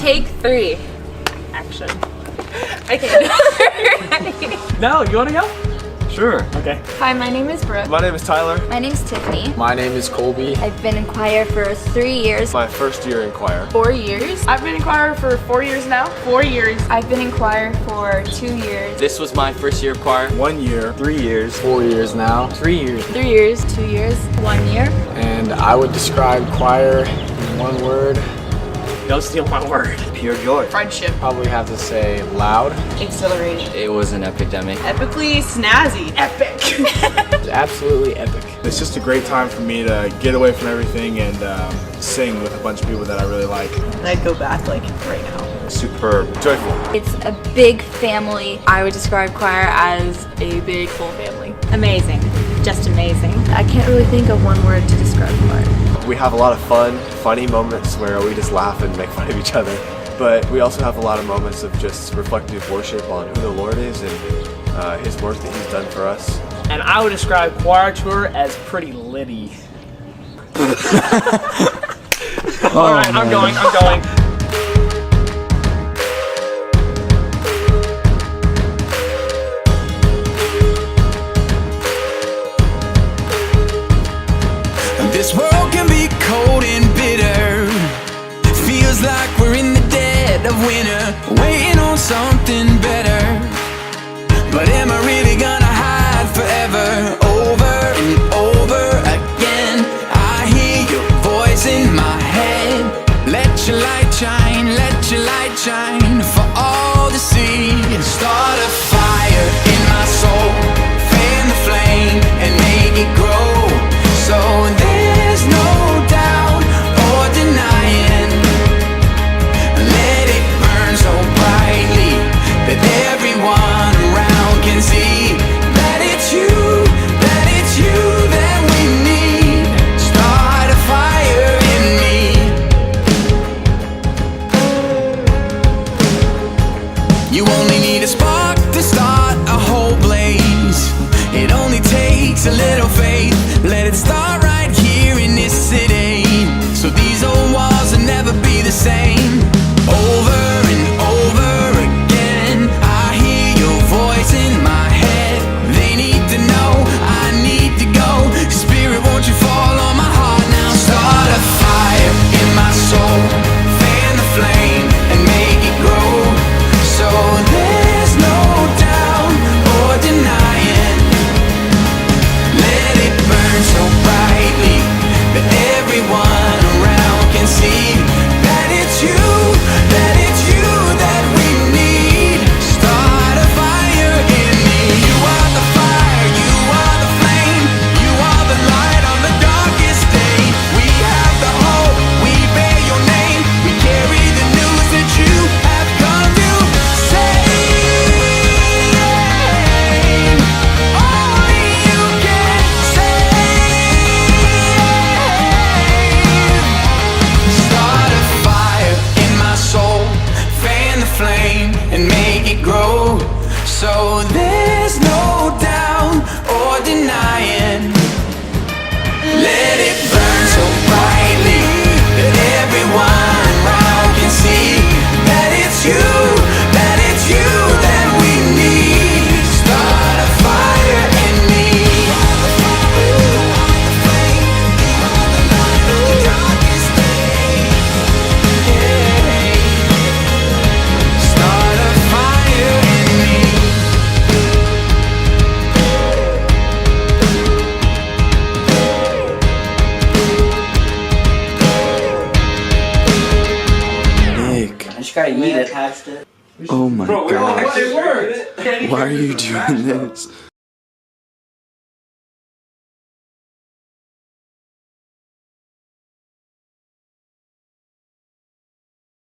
Take 3. Action. Okay. No, you wanna go? Sure. Okay. Hi, my name is Brooke. My name is Tyler. My name's Tiffany. My name is Colby. I've been in choir for 3 years. My first year in choir. 4 years. I've been in choir for 4 years now. 4 years. I've been in choir for 2 years. This was my first year of choir. 1 year. 3 years. 4 years now. 3 years. 3 years. 2 years. 1 year. And I would describe choir in one word. Don't steal my word. Pure joy. Friendship. Probably have to say loud. Exhilarating. It was an epidemic. Epically snazzy. Epic. It's absolutely epic. It's just a great time for me to get away from everything and sing with a bunch of people that I really like. And I'd go back like right now. Super joyful. It's a big family. I would describe choir as a big full family. Amazing. Just amazing. I can't really think of one word to describe choir. We have a lot of fun, funny moments where we just laugh and make fun of each other. But we also have a lot of moments of just reflective worship on who the Lord is and His work that He's done for us. And I would describe choir tour as pretty litty. Alright, I'm going. This world can be cold and bitter. Feels like we're in the dead of winter, waiting on something better. But am I really gonna hide forever? Over and over again, I hear your voice in my head. Let your light shine, let your light shine for all to see. Start a fire in my soul, fan the flame and make it grow. So there's no doubt or denying. Let it burn so brightly that everyone around can see that it's you that we need. Start a fire in me. You only need a spark to start a whole blaze. It only takes a little faith. Let it start right here in this city, so these old walls will never be the same. Over and over again, I hear your voice in my head. They need to know, I need to go. Spirit, won't you fall on my heart now? Start a fire in my soul, fan the flame and make it grow. So there's no doubt or denying. Let it burn so brightly that everyone around can see that it's you that we need. Start a fire in me. You are the fire, you are the flame, you are the light on the darkest day. We have the hope, we bear your name, we carry the news that you have come to save. Only you can save. Start a fire in my soul, fan the flame and make it grow. So there's no doubt or denying. Let it burn so brightly that everyone around can see that it's you that we need. Start a fire in me. Start a fire in me. Nick. I just gotta eat it. Oh my gosh. Why are you doing this?